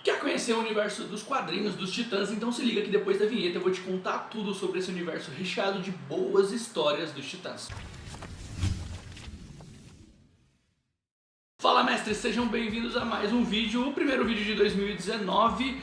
Quer conhecer o universo dos quadrinhos dos Titãs? Então se liga que depois da vinheta eu vou te contar tudo sobre esse universo recheado de boas histórias dos Titãs. Fala mestres, sejam bem-vindos a mais um vídeo, o primeiro vídeo de 2019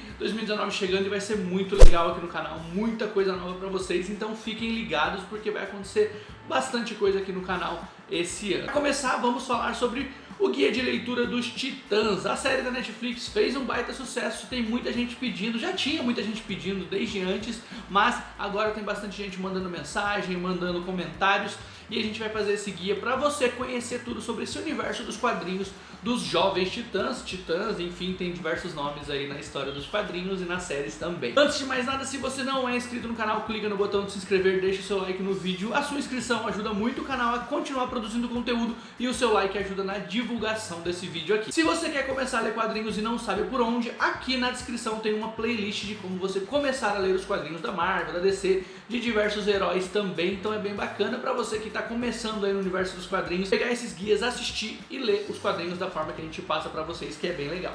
chegando e vai ser muito legal aqui no canal, muita coisa nova pra vocês, então fiquem ligados porque vai acontecer bastante coisa aqui no canal esse ano. Para começar, vamos falar sobre o guia de leitura dos Titãs. A série da Netflix fez um baita sucesso, tem muita gente pedindo, já tinha muita gente pedindo desde antes, mas agora tem bastante gente mandando mensagem, mandando comentários, e a gente vai fazer esse guia para você conhecer tudo sobre esse universo dos quadrinhos dos jovens Titãs. Titãs, enfim, tem diversos nomes aí na história dos quadrinhos e nas séries também. Antes de mais nada, se você não é inscrito no canal, clica no botão de se inscrever, deixa o seu like no vídeo. A sua inscrição ajuda muito o canal a continuar produzindo conteúdo e o seu like ajuda na divulgação desse vídeo aqui. Se você quer começar a ler quadrinhos e não sabe por onde, aqui na descrição tem uma playlist de como você começar a ler os quadrinhos da Marvel, da DC, de diversos heróis também, então é bem bacana para você que está começando aí no universo dos quadrinhos, pegar esses guias, assistir e ler os quadrinhos da forma que a gente passa para vocês, que é bem legal.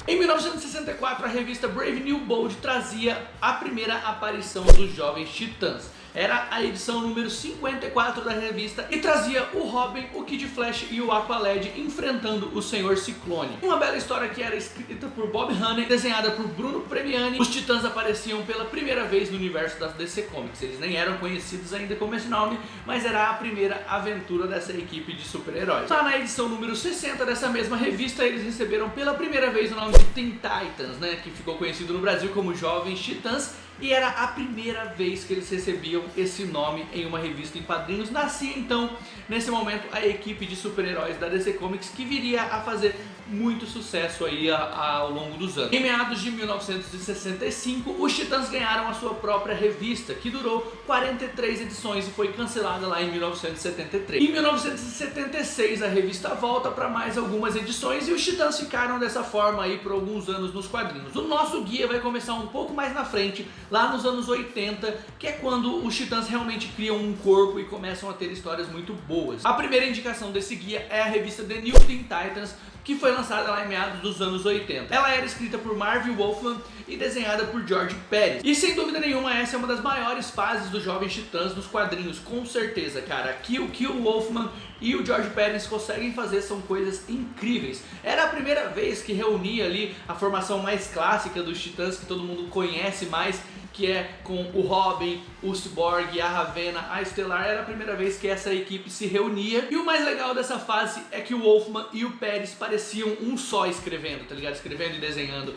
Em 1964, a revista Brave New Bold trazia a primeira aparição dos Jovens Titãs. Era a edição número 54 da revista e trazia o Robin, o Kid Flash e o Aqualad enfrentando o Senhor Ciclone. Uma bela história que era escrita por Bob Haney, desenhada por Bruno Premiani. Os Titãs apareciam pela primeira vez no universo das DC Comics. Eles nem eram conhecidos ainda como esse nome, mas era a primeira aventura dessa equipe de super-heróis. Lá na edição número 60 dessa mesma revista, eles receberam pela primeira vez o nome de Teen Titans, né, que ficou conhecido no Brasil como Jovens Titãs. E era a primeira vez que eles recebiam esse nome em uma revista em quadrinhos. Nascia então, nesse momento, a equipe de super-heróis da DC Comics, que viria a fazer muito sucesso aí ao longo dos anos. Em meados de 1965, os Titãs ganharam a sua própria revista, que durou 43 edições e foi cancelada lá em 1973. Em 1976, a revista volta para mais algumas edições e os Titãs ficaram dessa forma aí por alguns anos nos quadrinhos. O nosso guia vai começar um pouco mais na frente, lá nos anos 80, que é quando os Titãs realmente criam um corpo e começam a ter histórias muito boas. A primeira indicação desse guia é a revista The New Teen Titans, que foi lançada lá em meados dos anos 80. Ela era escrita por Marv Wolfman e desenhada por George Pérez. E sem dúvida nenhuma, essa é uma das maiores fases dos Jovens Titãs nos quadrinhos, com certeza, cara. Aqui o que o Wolfman e o George Pérez conseguem fazer são coisas incríveis. Era a primeira vez que reunia ali a formação mais clássica dos Titãs, que todo mundo conhece mais, que é com o Robin, o Cyborg, a Ravenna, a Estelar. Era a primeira vez que essa equipe se reunia. E o mais legal dessa fase é que o Wolfman e o Pérez pareciam um só escrevendo, tá ligado? Escrevendo e desenhando.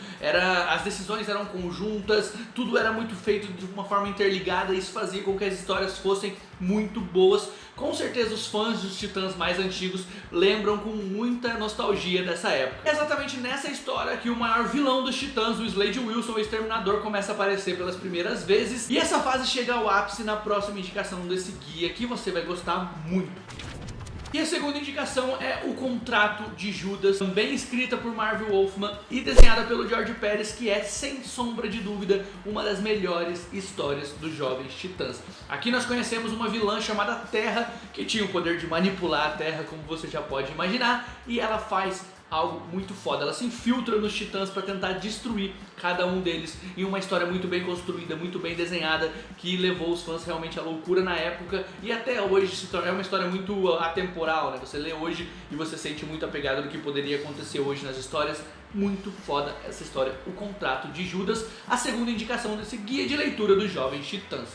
As decisões eram conjuntas, tudo era muito feito de uma forma interligada, e isso fazia com que as histórias fossem muito boas. Com certeza os fãs dos Titãs mais antigos lembram com muita nostalgia dessa época. É exatamente nessa história que o maior vilão dos Titãs, o Slade Wilson, o Exterminador, começa a aparecer pelas primeiras vezes. E essa fase chega ao ápice na próxima indicação desse guia, que você vai gostar muito. E a segunda indicação é O Contrato de Judas, também escrita por Marv Wolfman e desenhada pelo George Pérez, que é, sem sombra de dúvida, uma das melhores histórias dos Jovens Titãs. Aqui nós conhecemos uma vilã chamada Terra, que tinha o poder de manipular a Terra, como você já pode imaginar, e ela faz algo muito foda. Ela se infiltra nos Titãs para tentar destruir cada um deles, em uma história muito bem construída, muito bem desenhada, que levou os fãs realmente à loucura na época, e até hoje é uma história muito atemporal, né? Você lê hoje e você sente muito apegado do que poderia acontecer hoje nas histórias. Muito foda essa história, O Contrato de Judas, a segunda indicação desse guia de leitura dos Jovens Titãs.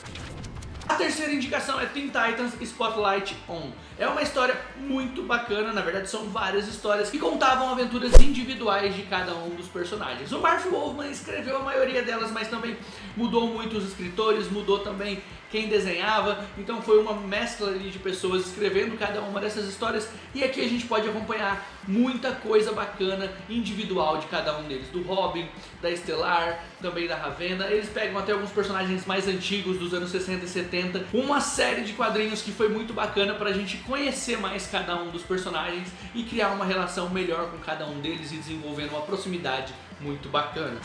A terceira indicação é Teen Titans Spotlight On. É uma história muito bacana, na verdade são várias histórias que contavam aventuras individuais de cada um dos personagens. O Marv Wolfman escreveu a maioria delas, mas também mudou muito os escritores, mudou também quem desenhava, então foi uma mescla ali de pessoas escrevendo cada uma dessas histórias, e aqui a gente pode acompanhar muita coisa bacana individual de cada um deles, do Robin, da Estelar, também da Ravenna. Eles pegam até alguns personagens mais antigos dos anos 60 e 70, uma série de quadrinhos que foi muito bacana pra gente conhecer mais cada um dos personagens e criar uma relação melhor com cada um deles e desenvolvendo uma proximidade muito bacana.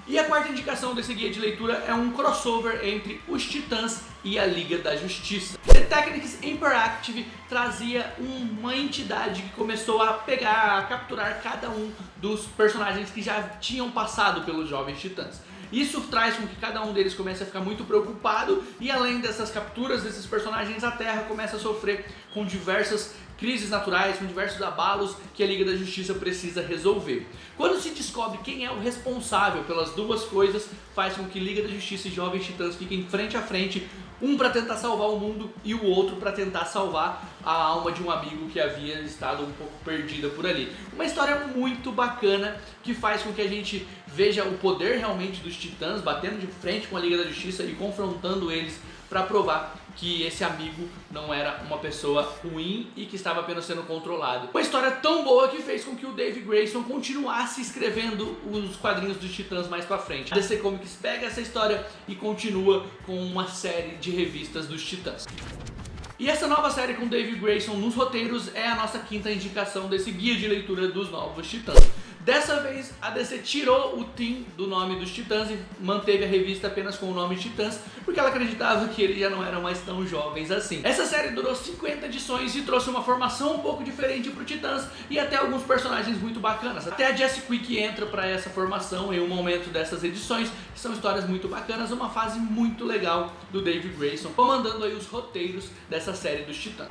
E a quarta indicação desse guia de leitura é um crossover entre os Titãs e a Liga da Justiça. The Technics Interactive trazia uma entidade que começou a pegar, a capturar cada um dos personagens que já tinham passado pelos Jovens Titãs. Isso traz com que cada um deles comece a ficar muito preocupado e além dessas capturas desses personagens, a Terra começa a sofrer com diversas crises naturais, com diversos abalos que a Liga da Justiça precisa resolver. Quando se descobre quem é o responsável pelas duas coisas, faz com que Liga da Justiça e Jovens Titãs fiquem frente a frente, um para tentar salvar o mundo e o outro para tentar salvar a alma de um amigo que havia estado um pouco perdida por ali. Uma história muito bacana que faz com que a gente veja o poder realmente dos Titãs batendo de frente com a Liga da Justiça e confrontando eles para provar que esse amigo não era uma pessoa ruim e que estava apenas sendo controlado. Uma história tão boa que fez com que o Dave Grayson continuasse escrevendo os quadrinhos dos Titãs mais pra frente. A DC Comics pega essa história e continua com uma série de revistas dos Titãs. E essa nova série com Dave Grayson nos roteiros é a nossa quinta indicação desse guia de leitura dos Novos Titãs. Dessa vez a DC tirou o Tim do nome dos Titãs e manteve a revista apenas com o nome Titãs, porque ela acreditava que eles já não eram mais tão jovens assim. Essa série durou 50 edições e trouxe uma formação um pouco diferente pro Titãs e até alguns personagens muito bacanas. Até a Jessie Quick entra para essa formação em um momento dessas edições, que são histórias muito bacanas, uma fase muito legal do Dave Grayson, comandando aí os roteiros dessa série dos Titãs.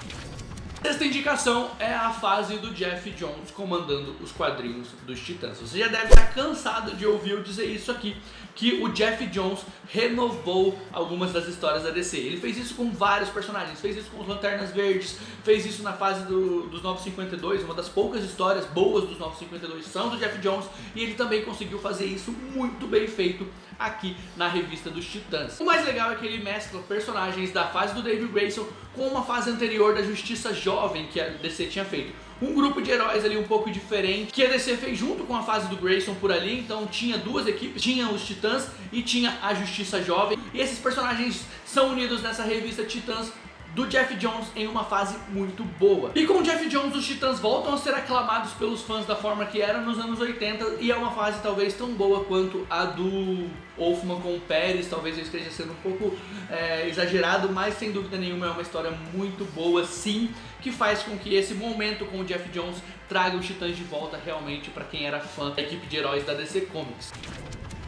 Esta indicação é a fase do Geoff Johns comandando os quadrinhos dos Titãs. Você já deve estar cansado de ouvir eu dizer isso aqui, que o Geoff Johns renovou algumas das histórias da DC. Ele fez isso com vários personagens, fez isso com os Lanternas Verdes, fez isso na fase dos Novos 52, uma das poucas histórias boas dos Novos 52 são do Geoff Johns, e ele também conseguiu fazer isso muito bem feito aqui na revista dos Titãs. O mais legal é que ele mescla personagens da fase do Dave Grayson com uma fase anterior da Justiça Jovem que a DC tinha feito. Um grupo de heróis ali um pouco diferente, que a DC fez junto com a fase do Grayson por ali, então tinha duas equipes, tinha os Titãs e tinha a Justiça Jovem, e esses personagens são unidos nessa revista Titãs do Geoff Johns em uma fase muito boa. E com o Geoff Johns, os Titãs voltam a ser aclamados pelos fãs da forma que era nos anos 80 e é uma fase talvez tão boa quanto a do Wolfman com o Pérez. Talvez eu esteja sendo um pouco exagerado, mas sem dúvida nenhuma é uma história muito boa sim, que faz com que esse momento com o Geoff Johns traga os Titãs de volta realmente para quem era fã da equipe de heróis da DC Comics.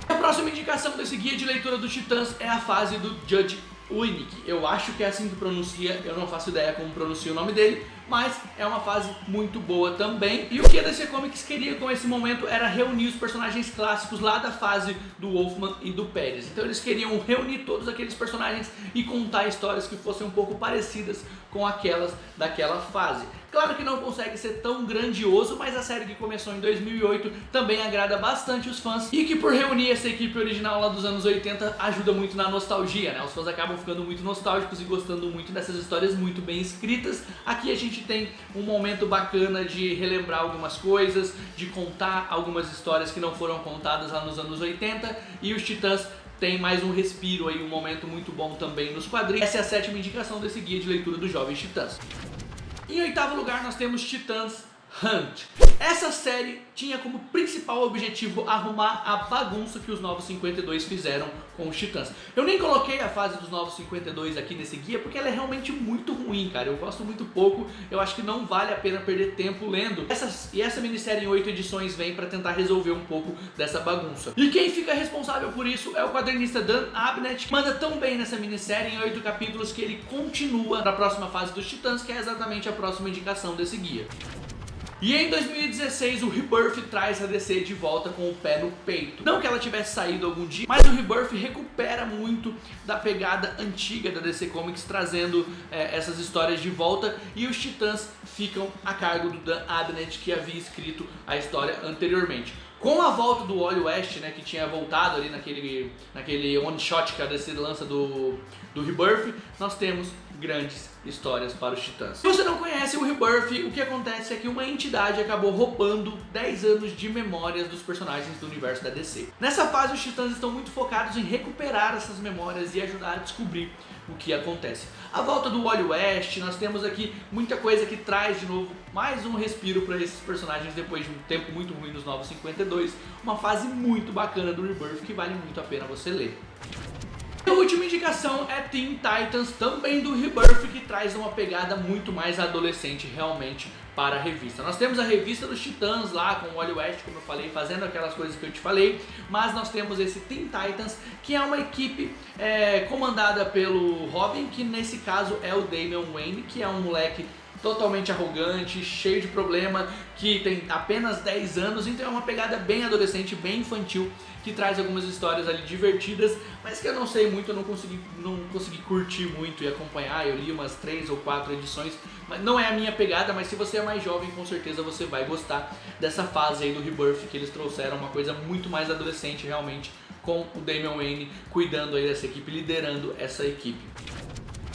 A próxima indicação desse guia de leitura dos Titãs é a fase do Judge Winnick. Eu acho que é assim que pronuncia, eu não faço ideia como pronuncia o nome dele, mas é uma fase muito boa também. E o que a DC Comics queria com esse momento era reunir os personagens clássicos lá da fase do Wolfman e do Pérez. Então eles queriam reunir todos aqueles personagens e contar histórias que fossem um pouco parecidas com aquelas daquela fase. Claro que não consegue ser tão grandioso, mas a série que começou em 2008 também agrada bastante os fãs e que por reunir essa equipe original lá dos anos 80 ajuda muito na nostalgia, né? Os fãs acabam ficando muito nostálgicos e gostando muito dessas histórias muito bem escritas. Aqui a gente tem um momento bacana de relembrar algumas coisas, de contar algumas histórias que não foram contadas lá nos anos 80 e os Titãs tem mais um respiro aí, um momento muito bom também nos quadrinhos. Essa é a sétima indicação desse guia de leitura dos Jovens Titãs. Em oitavo lugar nós temos Titãs Hunt. Essa série tinha como principal objetivo arrumar a bagunça que os Novos 52 fizeram com os Titãs. Eu nem coloquei a fase dos Novos 52 aqui nesse guia porque ela é realmente muito ruim, cara. Eu gosto muito pouco, eu acho que não vale a pena perder tempo lendo. Essa minissérie em 8 edições vem para tentar resolver um pouco dessa bagunça. E quem fica responsável por isso é o quadrinista Dan Abnett, que manda tão bem nessa minissérie em 8 capítulos que ele continua na próxima fase dos Titãs, que é exatamente a próxima indicação desse guia. E em 2016 o Rebirth traz a DC de volta com o pé no peito. Não que ela tivesse saído algum dia, mas o Rebirth recupera muito da pegada antiga da DC Comics, trazendo essas histórias de volta, e os Titãs ficam a cargo do Dan Abnett, que havia escrito a história anteriormente. Com a volta do Wally West, né, que tinha voltado ali naquele one shot que a DC lança do Rebirth, nós temos grandes histórias para os Titãs. Se você não conhece o Rebirth, o que acontece é que uma entidade acabou roubando 10 anos de memórias dos personagens do universo da DC. Nessa fase, os Titãs estão muito focados em recuperar essas memórias e ajudar a descobrir o que acontece. A volta do Wally West, nós temos aqui muita coisa que traz de novo mais um respiro para esses personagens depois de um tempo muito ruim nos Novos 52, uma fase muito bacana do Rebirth que vale muito a pena você ler. A última indicação é Teen Titans, também do Rebirth, que traz uma pegada muito mais adolescente realmente para a revista. Nós temos a revista dos Titãs lá com o Wally West, como eu falei, fazendo aquelas coisas que eu te falei, mas nós temos esse Teen Titans, que é uma equipe comandada pelo Robin, que nesse caso é o Damian Wayne, que é um moleque totalmente arrogante, cheio de problema, que tem apenas 10 anos, então é uma pegada bem adolescente, bem infantil, que traz algumas histórias ali divertidas, mas que eu não sei muito, eu não consegui curtir muito e acompanhar. Eu li umas 3 ou 4 edições, mas não é a minha pegada, mas se você é mais jovem, com certeza você vai gostar dessa fase aí do Rebirth, que eles trouxeram uma coisa muito mais adolescente realmente, com o Damian Wayne cuidando aí dessa equipe, liderando essa equipe.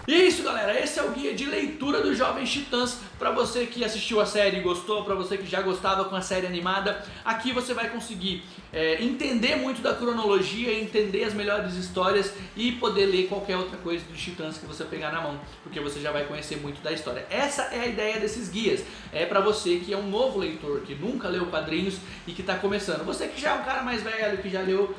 E é isso, galera, esse é o guia de leitura dos Jovens Titãs. Pra você que assistiu a série e gostou, pra você que já gostava com a série animada, aqui você vai conseguir entender muito da cronologia, entender as melhores histórias e poder ler qualquer outra coisa dos Titãs que você pegar na mão, porque você já vai conhecer muito da história. Essa é a ideia desses guias, é pra você que é um novo leitor, que nunca leu quadrinhos e que tá começando. Você que já é um cara mais velho, que já leu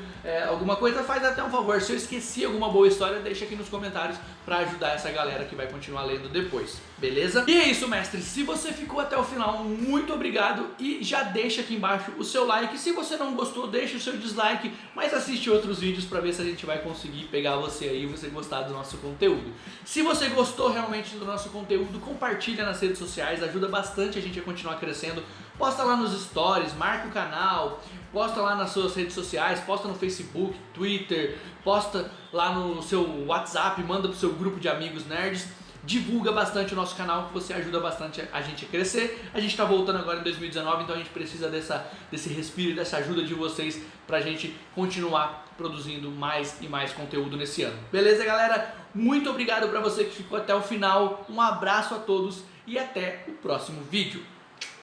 alguma coisa, faz até um favor, se eu esqueci alguma boa história, deixa aqui nos comentários pra ajudar essa galera que vai continuar lendo depois, beleza? E é isso, mestre, se você ficou até o final, muito obrigado e já deixa aqui embaixo o seu like. Se você não gostou, deixa o seu dislike, mas assiste outros vídeos pra ver se a gente vai conseguir pegar você aí e você gostar do nosso conteúdo. Se você gostou realmente do nosso conteúdo, compartilha nas redes sociais, ajuda bastante a gente a continuar crescendo. Posta lá nos stories, marca o canal, posta lá nas suas redes sociais, posta no Facebook, Twitter, posta lá no seu WhatsApp, manda pro seu grupo de amigos nerds. Divulga bastante o nosso canal, que você ajuda bastante a gente a crescer. A gente tá voltando agora em 2019, então a gente precisa desse respiro, dessa ajuda de vocês pra gente continuar produzindo mais e mais conteúdo nesse ano. Beleza, galera? Muito obrigado pra você que ficou até o final. Um abraço a todos e até o próximo vídeo.